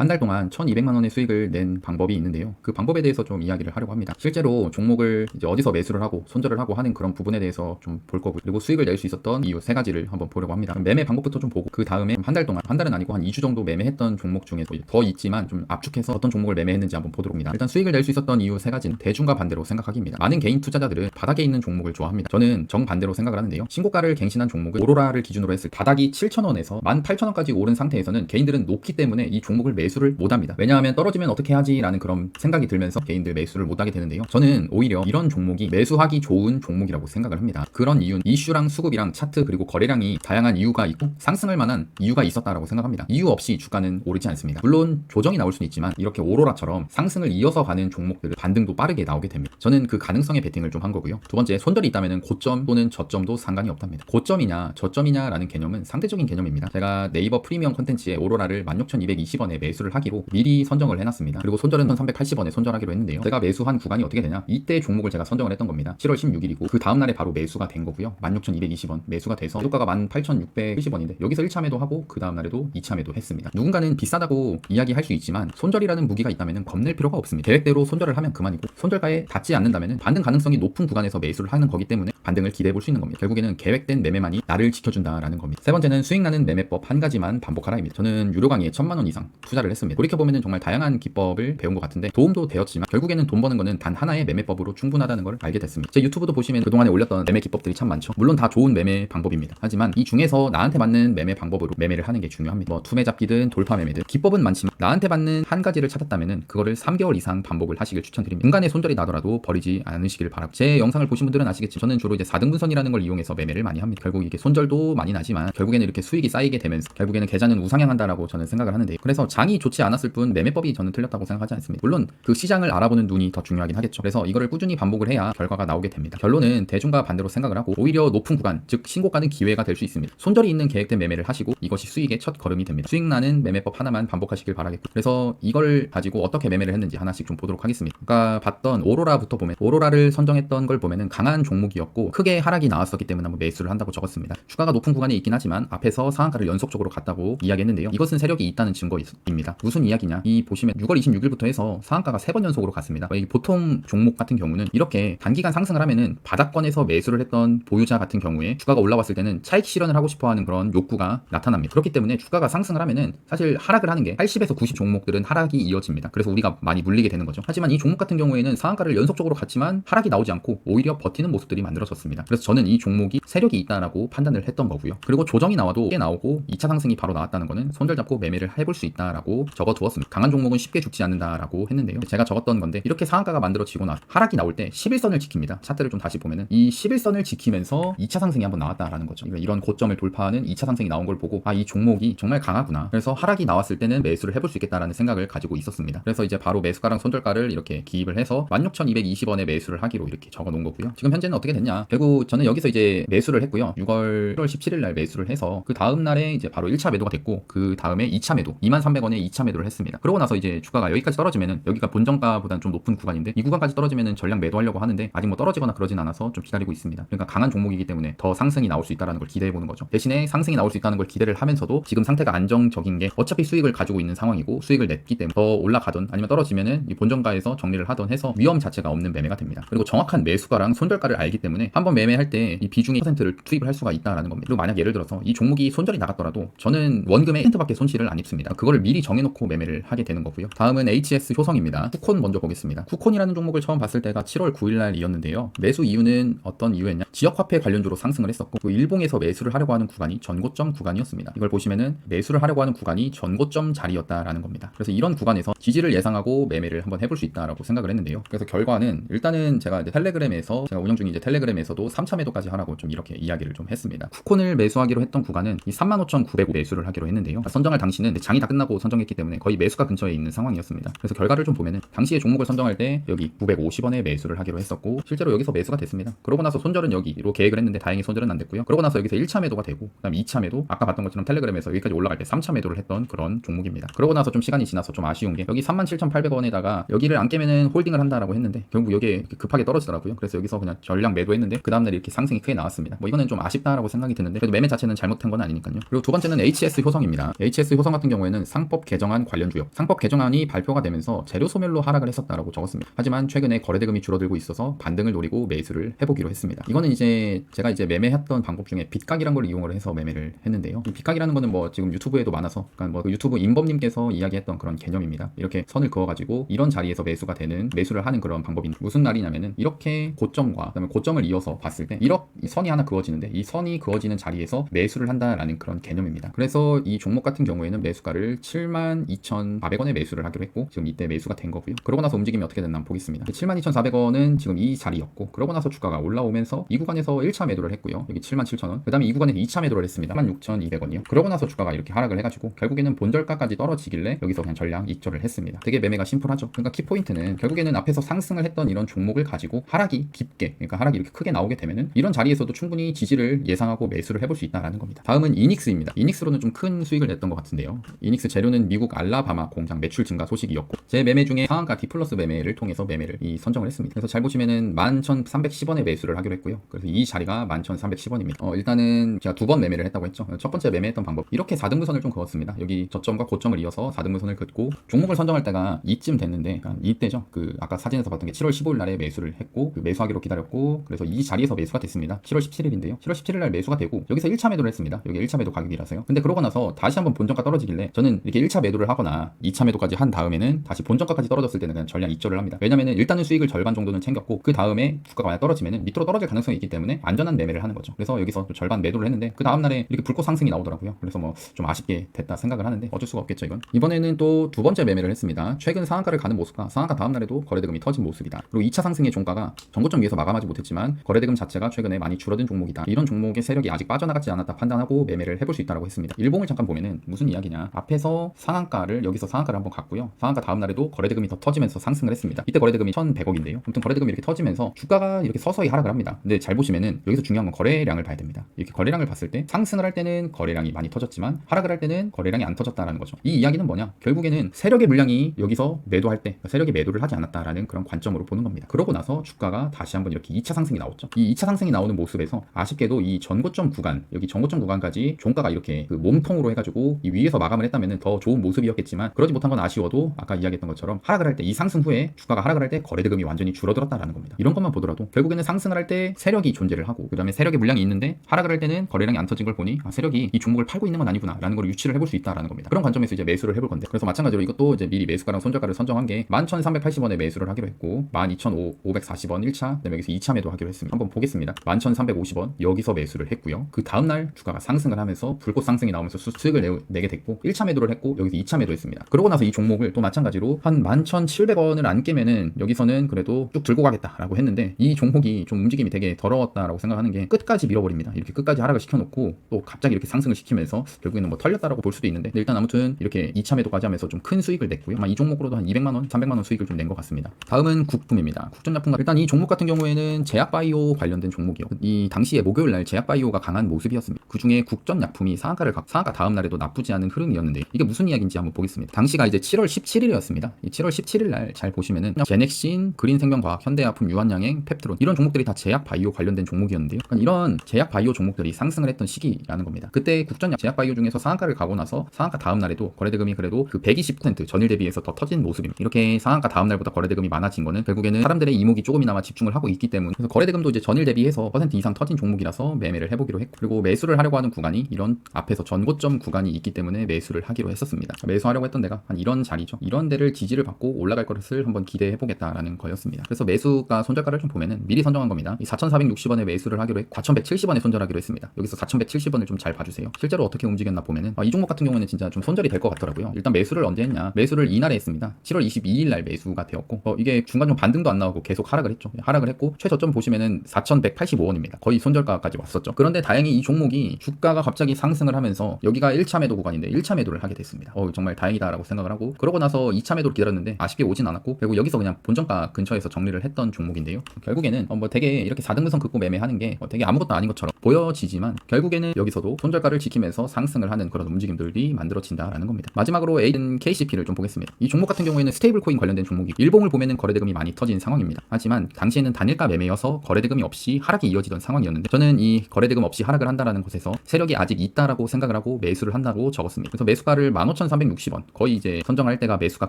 한 달 동안 1200만 원의 수익을 낸 방법이 있는데요. 그 방법에 대해서 좀 이야기를 하려고 합니다. 실제로 종목을 이제 어디서 매수를 하고 손절을 하고 하는 그런 부분에 대해서 좀 볼 거고, 그리고 수익을 낼 수 있었던 이유 세 가지를 한번 보려고 합니다. 매매 방법부터 좀 보고, 그 다음에 한 달 동안, 한 달은 아니고 한 2주 정도 매매했던 종목 중에서 더 있지만 좀 압축해서 어떤 종목을 매매했는지 한번 보도록 합니다. 일단 수익을 낼 수 있었던 이유 세 가지는 대중과 반대로 생각하기입니다. 많은 개인 투자자들은 바닥에 있는 종목을 좋아합니다. 저는 정반대로 생각을 하는데요. 신고가를 갱신한 종목은 오로라를 기준으로 했을 때 바닥이 7,000원에서 18,000원까지 오른 상태에서는 개인들은 높기 때문에 이 종목을 매수를 못합니다. 왜냐하면 떨어지면 어떻게 하지? 라는 그런 생각이 들면서 개인들 매수를 못하게 되는데요. 저는 오히려 이런 종목이 매수하기 좋은 종목이라고 생각을 합니다. 그런 이유는 이슈랑 수급이랑 차트 그리고 거래량이 다양한 이유가 있고 상승할 만한 이유가 있었다라고 생각합니다. 이유 없이 주가는 오르지 않습니다. 물론 조정이 나올 수는 있지만 이렇게 오로라처럼 상승을 이어서 가는 종목들은 반등도 빠르게 나오게 됩니다. 저는 그 가능성에 베팅을 좀 한 거고요. 두 번째, 손절이 있다면 고점 또는 저점도 상관이 없답니다. 고점이냐 저점이냐라는 개념은 상대적인 개념입니다. 제가 네이버 프리미엄 콘텐츠에 오로라를 16,220원에 매수를 하기로 미리 선정을 해놨습니다. 그리고 손절은 1,380원에 손절하기로 했는데요. 제가 매수한 구간이 어떻게 되냐, 이때 종목을 제가 선정을 했던 겁니다. 7월 16일이고 그 다음날에 바로 매수가 된 거고요. 16,220원 매수가 돼서 주가가 18,670원인데 여기서 1차 매도하고 그 다음날에도 2차 매도 했습니다. 누군가는 비싸다고 이야기할 수 있지만 손절이라는 무기가 있다면 겁낼 필요가 없습니다. 계획대로 손절을 하면 그만이고, 손절가에 닿지 않는다면 반등 가능성이 높은 구간에서 매수를 하는 거기 때문에 반등을 기대해 볼 수 있는 겁니다. 결국에는 계획된 매매만이 나를 지켜준다라는 겁니다. 세 번째는 수익 나는 매매법 한 가지만 반복하라입니다. 저는 유료 강의에 1,000만 원 이상 투자를 했습니다. 돌이켜보면 정말 다양한 기법을 배운 것 같은데 도움도 되었지만 결국에는 돈 버는 거는 단 하나의 매매법으로 충분하다는 걸 알게 됐습니다. 제 유튜브도 보시면 그동안에 올렸던 매매 기법들이 참 많죠. 물론 다 좋은 매매 방법입니다. 하지만 이 중에서 나한테 맞는 매매 방법으로 매매를 하는 게 중요합니다. 뭐 투매 잡기든 돌파 매매든 기법은 많지만 나한테 맞는 한 가지를 찾았다면 그거를 3개월 이상 반복을 하시길 추천드립니다. 중간에 손절이 나더라도 버리지 않으시길 바랍니다. 제 영상을 보신 분들은 아시겠지만 저는 주로 이제 4등분선이라는 걸 이용해서 매매를 많이 합니다. 결국 이게 손절도 많이 나지만 결국에는 이렇게 수익이 쌓이게 되면서 결국에는 계좌는 우상향한다라고 저는 생각을 하는데, 그래서 장이 좋지 않았을 뿐 매매법이 저는 틀렸다고 생각하지 않습니다. 물론 그 시장을 알아보는 눈이 더 중요하긴 하겠죠. 그래서 이거를 꾸준히 반복을 해야 결과가 나오게 됩니다. 결론은 대중과 반대로 생각을 하고 오히려 높은 구간, 즉 신고가는 기회가 될 수 있습니다. 손절이 있는 계획된 매매를 하시고 이것이 수익의 첫 걸음이 됩니다. 수익 나는 매매법 하나만 반복하시길 바라겠고, 그래서 이걸 가지고 어떻게 매매를 했는지 하나씩 좀 보도록 하겠습니다. 아까 봤던 오로라부터 보면, 오로라를 선정했던 걸 보면은 강한 종목이었고 크게 하락이 나왔었기 때문에 한번 매수를 한다고 적었습니다. 주가가 높은 구간에 있긴 하지만 앞에서 상한가를 연속적으로 갔다고 이야기했는데요. 이것은 세력이 있다는 증거입니다. 무슨 이야기냐, 이 보시면 6월 26일부터 해서 상한가가 3번 연속으로 갔습니다. 보통 종목 같은 경우는 이렇게 단기간 상승을 하면은 바닥권에서 매수를 했던 보유자 같은 경우에 주가가 올라왔을 때는 차익 실현을 하고 싶어하는 그런 욕구가 나타납니다. 그렇기 때문에 주가가 상승을 하면은 사실 하락을 하는 게 80에서 90 종목들은 하락이 이어집니다. 그래서 우리가 많이 물리게 되는 거죠. 하지만 이 종목 같은 경우에는 상한가를 연속적으로 갔지만 하락이 나오지 않고 오히려 버티는 모습들이 만들어졌습니다. 그래서 저는 이 종목이 세력이 있다라고 판단을 했던 거고요. 그리고 조정이 나와도 꽤 나오고 2차 상승이 바로 나왔다는 거는 손절 잡고 매매를 해볼 수 있다라고 적어두었습니다. 강한 종목은 쉽게 죽지 않는다라고 했는데요. 제가 적었던 건데, 이렇게 상한가가 만들어지고 나서 하락이 나올 때 11선을 지킵니다. 차트를 좀 다시 보면은 이 11선을 지키면서 2차 상승이 한번 나왔다라는 거죠. 이런 고점을 돌파하는 2차 상승이 나온 걸 보고 이 종목이 정말 강하구나. 그래서 하락이 나왔을 때는 매수를 해볼 수 있겠다라는 생각을 가지고 있었습니다. 그래서 이제 바로 매수가랑 손절가를 이렇게 기입을 해서 16,220원에 매수를 하기로 이렇게 적어 놓은 거고요. 지금 현재는 어떻게 됐냐? 결국 저는 여기서 이제 매수를 했고요. 7월 17일 날 매수를 해서 그 다음 날에 이제 바로 1차 매도가 됐고, 그 다음에 2차 매도 23,300원에 2차 매도를 했습니다. 그러고 나서 이제 주가가 여기까지 떨어지면은, 여기가 본정가보다는 좀 높은 구간인데 이 구간까지 떨어지면은 전량 매도하려고 하는데 아직 뭐 떨어지거나 그러진 않아서 좀 기다리고 있습니다. 그러니까 강한 종목이기 때문에 더 상승이 나올 수 있다는 걸 기대해 보는 거죠. 대신에 상승이 나올 수 있다는 걸 기대를 하면서도 지금 상태가 안정적인 게 어차피 수익을 가지고 있는 상황이고 수익을 냈기 때문에 더 올라가던 아니면 떨어지면은 이 본정가에서 정리를 하던 해서 위험 자체가 없는 매매가 됩니다. 그리고 정확한 매수가랑 손절가를 알기 때문에 한번 매매할 때 이 비중의 퍼센트를 투입을 할 수가 있다라는 겁니다. 그리고 만약 예를 들어서 이 종목이 손절이 나갔더라도 저는 원금의 1%밖에 손실을 안 입습니다. 그거를 미리 정해놓고 매매를 하게 되는 거고요. 다음은 HS 효성입니다. 쿠콘 먼저 보겠습니다. 쿠콘이라는 종목을 처음 봤을 때가 7월 9일 날이었는데요. 매수 이유는 어떤 이유였냐? 지역화폐 관련주로 상승을 했었고, 그 일봉에서 매수를 하려고 하는 구간이 전고점 구간이었습니다. 이걸 보시면은 매수를 하려고 하는 구간이 전고점 자리였다라는 겁니다. 그래서 이런 구간에서 지지를 예상하고 매매를 한번 해볼 수 있다라고 생각을 했는데요. 그래서 결과는 일단은 제가 이제 텔레그램에서, 제가 운영 중인 이제 텔레그램에서도 3차 매도까지 하라고 좀 이렇게 이야기를 좀 했습니다. 쿠콘을 매수하기로 했던 구간은 이 35,900원 매수를 하기로 했는데요. 선정할 당시는 장이 다 끝나고 선정했기 때문에 거의 매수가 근처에 있는 상황이었습니다. 그래서 결과를 좀 보면은 당시에 종목을 선정할 때 여기 950원에 매수를 하기로 했었고 실제로 여기서 매수가 됐습니다. 그러고 나서 손절은 여기로 계획을 했는데 다행히 손절은 안 됐고요. 그러고 나서 여기서 1차 매도가 되고, 그다음 2차 매도, 아까 봤던 것처럼 텔레그램에서 여기까지 올라갈 때 3차 매도를 했던 그런 종목입니다. 그러고 나서 좀 시간이 지나서 좀 아쉬운 게 여기 37,800원에다가 여기를 안 깨면은 홀딩을 한다라고 했는데 결국 여기에 급하게 떨어지더라고요. 그래서 여기서 그냥 전량 매도했는데 그 다음날 이렇게 상승이 크게 나왔습니다. 뭐 이거는 좀 아쉽다라고 생각이 드는데 그래도 매매 자체는 잘못한 건 아니니까요. 그리고 두 번째는 HS 효성입니다. HS 효성 같은 경우에는 상법 개정안 관련 주요. 상법 개정안이 발표가 되면서 재료 소멸로 하락을 했었다라고 적었습니다. 하지만 최근에 거래대금이 줄어들고 있어서 반등을 노리고 매수를 해보기로 했습니다. 이거는 이제 제가 매매했던 방법 중에 빗각이란 걸 이용을 해서 매매를 했는데요. 이 빗각이라는 거는 뭐 지금 유튜브에도 많아서 그러니까 뭐 유튜브 임범님께서 이야기했던 그런 개념입니다. 이렇게 선을 그어가지고 이런 자리에서 매수가 되는 매수를 하는 그런 방법인데 무슨 날이냐면은 이렇게 고점과 그다음에 고점을 이어서 봤을 때 이 선이 하나 그어지는데 이 선이 그어지는 자리에서 매수를 한다라는 그런 개념입니다. 그래서 이 종목 같은 경우에는 매수가를 72,400원에 매수를 하기로 했고 지금 이때 매수가 된 거고요. 그러고 나서 움직임이 어떻게 됐나 한번 보겠습니다. 72,400원은 지금 이 자리였고 그러고 나서 주가가 올라오면서 이 구간에서 1차 매도를 했고요. 여기 77,000원. 그 다음에 이 구간에서 2차 매도를 했습니다. 16,200원이요. 그러고 나서 주가가 이렇게 하락을 해가지고 결국에는 본절가까지 떨어지길래 여기서 그냥 전량 익절을 했습니다. 되게 매매가 심플하죠. 그러니까 키포인트는 결국에는 앞에서 상승을 했던 이런 종목을 가지고 하락이 깊게 그러니까 하락이 이렇게 크게 나오게 되면은 이런 자리에서도 충분히 지지를 예상하고 매수를 해볼 수 있다라는 겁니다. 다음은 이닉스입니다. 이닉스로는 좀 큰 수익을 냈던 것 같은데요. 이닉스 재료는 미국 알라바마 공장 매출 증가 소식이었고 제 매매 중에 상한가 D 플러스 매매를 통해서 매매를 선정을 했습니다. 그래서 잘 보시면은 11,310원에 매수를 하기로 했고요. 그래서 이 자리가 11,310원입니다. 일단은 제가 두 번 매매를 했다고 했죠. 첫 번째 매매했던 방법 이렇게 4등분선을 좀 그었습니다. 여기 저점과 고점을 이어서 4등분선을 긋고 종목을 선정할 때가 이쯤 됐는데 그러니까 이때죠. 그 아까 사진에서 봤던 게 7월 15일 날에 매수를 했고 그 매수하기로 기다렸고 그래서 이 자리에서 매수가 됐습니다. 7월 17일인데요. 7월 17일 날 매수가 되고 여기서 1차 매도를 했습니다. 여기 1차 매도 가격이라서요. 근데 그러고 나서 다시 한번 본전가 떨어지길래 저는 이렇게 1차 매도를 하거나 2차 매도까지 한 다음에는 다시 본전가까지 떨어졌을 때는 그냥 전량 익절을 합니다. 왜냐면은 일단은 수익을 절반 정도는 챙겼고 그 다음에 주가가 만약 떨어지면은 밑으로 떨어질 가능성이 있기 때문에 안전한 매매를 하는 거죠. 그래서 여기서 절반 매도를 했는데 그 다음 날에 이렇게 불꽃 상승이 나오더라고요. 그래서 뭐 좀 아쉽게 됐다 생각을 하는데 어쩔 수가 없겠죠 이건. 이번에는 또 두 번째 매매를 했습니다. 최근 상한가를 가는 모습과 상한가 다음 날에도 거래대금이 터진 모습이다. 그리고 2차 상승의 종가가 전고점 위에서 마감하지 못했지만 거래대금 자체가 최근에 많이 줄어든 종목이다. 이런 종목의 세력이 아직 빠져나가지 않았다 판단하고 매매를 해볼 수 있다고 했습니다. 일봉을 잠깐 보면은 무슨 이야기냐. 앞에서 상한가를 여기서 상한가를 한번 갔고요. 상한가 다음 날에도 거래대금이 더 터지면서 상승을 했습니다. 이때 거래대금이 1,100억인데요. 아무튼 거래대금이 이렇게 터지면서 주가가 이렇게 서서히 하락을 합니다. 근데 잘 보시면은 여기서 중요한 건 거래량을 봐야 됩니다. 이렇게 거래량을 봤을 때 상승을 할 때는 거래량이 많이 터졌지만 하락을 할 때는 거래량이 안 터졌다라는 거죠. 이 이야기는 뭐냐? 결국에는 세력의 물량이 여기서 매도할 때 세력이 매도를 하지 않았다라는 그런 관점으로 보는 겁니다. 그러고 나서 주가가 다시 한번 이렇게 2차 상승이 나왔죠. 이 2차 상승이 나오는 모습에서 아쉽게도 이 전고점 구간 여기 전고점 구간까지 종가가 이렇게 그 몸통으로 해가지고 이 위에서 마감을 했다면 더 좋은 모습이었겠지만 그러지 못한 건 아쉬워도 아까 이야기했던 것처럼 하락을 할 때 이 상승 후에 주가가 하락을 할 때 거래대금이 완전히 줄어들었다라는 겁니다. 이런 것만 보더라도 결국에는 상승을 할 때 세력이 존재를 하고 그 다음에 세력의 물량이 있는데 하락을 할 때는 거래량이 안 터진 걸 보니 세력이 이 종목을 팔고 있는 건 아니구나 라는 걸 유추를 해볼 수 있다라는 겁니다. 그런 관점에서 이제 매수를 해볼 건데 그래서 마찬가지로 이것도 이제 미리 매수가랑 손절가를 선정한 게 11,380원에 매수를 하기로 했고 12,540원 1차 그다음에 여기서 2차 매도 하기로 했습니다. 한번 보겠습니다. 11,350원 여기서 매수를 했고요. 그 다음날 주가가 상승을 하면서 불꽃 상승이 나오면서 수익을 내게 됐고 1차 매도를 했고 여기서 2차 매도했습니다. 그러고 나서 이 종목을 또 마찬가지로 한 11,700원을 안 깨면은 여기서는 그래도 쭉 들고 가겠다라고 했는데 이 종목이 좀 움직임이 되게 더러웠다라고 생각하는 게 끝까지 밀어버립니다. 이렇게 끝까지 하락을 시켜놓고 또 갑자기 이렇게 상승을 시키면서 결국에는 뭐 털렸다라고 볼 수도 있는데 일단 아무튼 이렇게 2차 매도까지 하면서 좀 큰 수익을 냈고요. 아마 이 종목으로도 한 200만원, 300만원 수익을 좀 낸 것 같습니다. 다음은 국품입니다. 국전약품 일단 이 종목 같은 경우에는 제약바이오 관련된 종목이요. 이 당시에 목요일날 제약바이오가 강한 모습이었습니다. 그 중에 국전약품이 상한가 다음 날에도 나쁘지 않은 흐름이었는데 이게 무슨 이야기인지 한번 보겠습니다. 당시가 이제 7월 17일이었습니다. 이 7월 17일 날 잘 보시면은 제넥신, 그린생명과학, 현대아품, 유한양행, 펩트론 이런 종목들이 다 제약바이오 관련된 종목이었는데요. 그러니까 이런 제약바이오 종목들이 상승을 했던 시기라는 겁니다. 그때 제약바이오 중에서 상한가를 가고 나서 상한가 다음 날에도 거래대금이 그래도 그 120% 전일 대비해서 더 터진 모습입니다. 이렇게 상한가 다음 날보다 거래대금이 많아진 거는 결국에는 사람들의 이목이 조금이나마 집중을 하고 있기 때문에 그래서 거래대금도 이제 전일 대비해서 % 이상 터진 종목이라서 매매를 해보기로 했고 그리고 매수를 하려고 하는 구간이 이런 앞에서 전고점 구간이 있기 때문에 매수를 하기로 했었습니다. 매수하려고 했던 데가 한 이런 자리죠. 이런 데를 지지를 받고 올라갈 것을 한번 기대해보겠다라는 거였습니다. 그래서 매수가 손절가를 좀 보면은 미리 선정한 겁니다. 이 4,460원에 매수를 하기로 했고 4,170원에 손절하기로 했습니다. 여기서 4,170원을 좀 잘 봐주세요. 실제로 어떻게 움직였나 보면은 이 종목 같은 경우는 진짜 좀 손절이 될 것 같더라고요. 일단 매수를 언제 했냐? 매수를 이날에 했습니다. 7월 22일 날 매수가 되었고 이게 중간 좀 반등도 안 나오고 계속 하락을 했죠. 하락을 했고 최저점 보시면은 4,185원입니다. 거의 손절가까지 왔었죠. 그런데 다행히 이 종목이 주가가 갑자기 상승을 하면서 여기가 1차 매도 구간인데 1차 매도를 하게 됐습니다. 정말 다행이다라고 생각을 하고 그러고 나서 2차 매도를 기다렸는데 아쉽게 오진 않았고 결국 여기서 그냥 본전가 근처에서 정리를 했던 종목인데요. 결국에는 뭐 되게 이렇게 4등분선 긋고 매매하는 게 되게 아무것도 아닌 것처럼 보여지지만 결국에는 여기서도 손절가를 지키면서 상승을 하는 그런 움직임들이 만들어진다라는 겁니다. 마지막으로 에이든 KCP를 좀 보겠습니다. 이 종목 같은 경우에는 스테이블 코인 관련된 종목이 일봉을 보면은 거래대금이 많이 터진 상황입니다. 하지만 당시에는 단일가 매매여서 거래대금이 없이 하락이 이어지던 상황이었는데 저는 이 거래대금 없이 하락을 한다라는 것에서 세력이 아직 있다라고 생각을 하고 매수를 한다고 적었습니다. 그래서 매수가를 15,360원 거의 이제 선정할 때가 매수가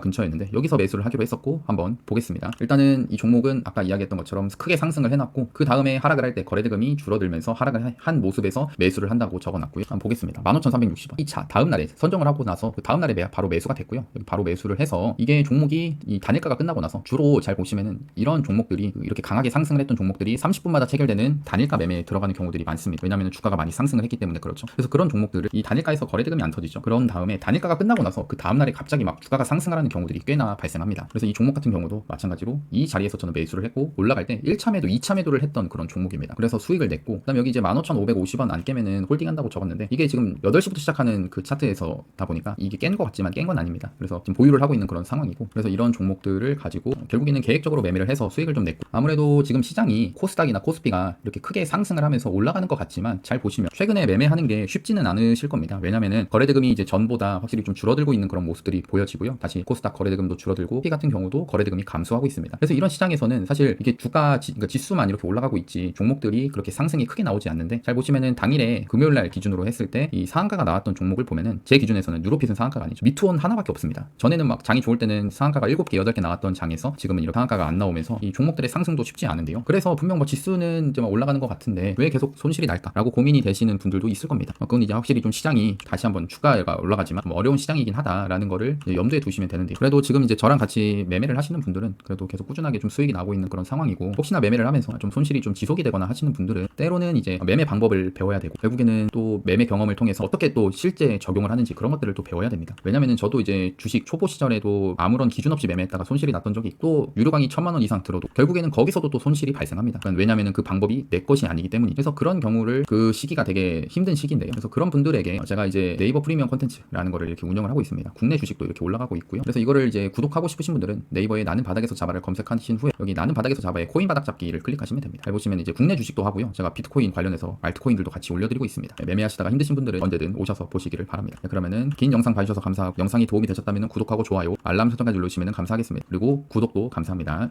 근처였는데 여기서 매수를 하기로 했었고 한번 보겠습니다. 일단은 이 종목은 아까 이야기했던 것처럼 크게 상승을 해놨고 그 다음에 하락을 할 때 거래대금이 줄어들면서 하락을 한 모습에서 매수를 한다고 적어놨고요. 한번 보겠습니다. 15,360원. 이 차 다음 날에 선정을 하고 나서 그 다음 날에 바로 매수가 됐고요. 여기 바로 매수를 해서 이게 종목이 이 단일가가 끝나고 나서 주로 잘 보시면은 이런 종목들이 이렇게 강하게 상승을 했던 종목들이 30분마다 체결되는 단일가 매매에 들어가는 경우들이 많습니다. 왜냐하면 주가가 많이 상승을 했기 때문에 그렇죠. 그래서 그런 종목들을 이 단일가에서 거래대금이 안 터지죠. 그런 다음에 단일가가 끝나고 나서 그 다음 날에 갑자기 막 주가가 상승을 하는 경우들이 꽤나 발생합니다. 그래서 이 종목 같은 경우도 마찬가지로 이 자리에서 저는 매수를 했고 올라갈 때 1차 매도, 2차 매도를 했던 그런 종목입니다. 그래서 수익을 냈고 그다음 여기 이제 15,550원 안 깨면은 홀딩한다고 적었는데 이게 지금 8시부터 시작하는 그 차트에서 다 보니까 이게 깬 것 같지만 깬 건 아닙니다. 그래서 지금 보유를 하고 있는 그런 상황이고 그래서 이런 종목들을 가지고 결국에는 계획적으로 매매를 해서 수익을 좀 냈고 아무래도 지금 시장이 코스닥이나 코스피가 이렇게 크게 상승을 하면서 올라가는 것 같지만 잘 보시면 최근에 매매하는 게 쉽지는 않으실 겁니다. 왜냐면은 거래대금이 이제 전보다 확실히 좀 줄어들고 있는 그런 모습들이 보여지고요. 다시 코스닥 거래대금도 줄어들고 피 같은 경우도 거래대금이 감소하고 있습니다. 그래서 이런 시장에서는 사실 이게 주가 그러니까 지수만 이렇게 올라가고 있지 종목들이 그렇게 상승이 크게 나오지 않는데 잘 보시면은 당일에 금요일날 기준으로 했을 때 이 상한가가 나왔던 종목을 보면은 제 기준에서는 뉴로핏은 상한가가 아니죠. 미투온 하나밖에 없습니다. 전에는 막 장이 좋을 때는 상한가가 7개, 8개 나왔던 장에서 지금은 이렇게 상한가가 안 나오면서 이 종목들의 상승도 쉽지 않은데요. 그래서 분명 뭐 지수는 이제 막 올라가는 것 같은데 왜 계속 손실이 날까라고 고민이 되시는 분들도 있을 겁니다. 그건 이제 확실히 좀 시장이 다시 한번 주가가 올라가지만 좀 어려운 시장이긴 하다라는 거를 염두에 두시면 되는데 그래도 지금 이제 저랑 같이 매매를 하시는 분들은 그래도 계속 꾸준하게 좀 수익이 나고 있는 그런 상황이고 혹시나 매매를 하면서 좀 손실이 좀 지속이 되거나 하시는 분들은 때로는 이제 매매 방법을 배워야 되고 결국에는 또 매매 경험을 통해서 어떻게 또 실제 적용을 하는지 그런 것들을 또 배워야 됩니다. 왜냐면은 저도 이제 주식 초보 시절에도 아무런 기준 없이 매매했다가 손실이 났던 적이 있고 또 유료 강의 1,000만 원 이상 들어도 결국에는 거기서도 또 손실이 발생합니다. 왜냐면은 그 방법이 내 것이 아니기 때문이죠. 그래서 그런 경우를 그 시기가 되게 힘든 시기인데요. 그래서 그런 분들에게 제가 이제 네이버 프리미엄 콘텐츠라는 거를 이렇게 운영을 하고 있습니다. 국내 주식도 이렇게 올라가고 있고요. 그래서 이거를 이제 구독하고 싶으신 분들은 네이버에 나는 바닥에서 잡아를 검색하신 후에 여기 나는 바닥에서 잡아의 코인 바닥 잡기를 클릭하시면 됩니다. 잘 보시면 이제 국내 주식도 하고요. 제가 비트코인 관련해서 알트코인들도 같이 올려드리고 있습니다. 매매하시다가 힘드신 분들은 언제든 오셔서 보시기를 바랍니다. 그러면은 긴 영상 봐주셔서 감사하고 영상이 도움이 되셨다면 구독하고 좋아요, 알람 설정까지 눌러주시면 감사하겠습니다. 그리고 구독도 감사합니다.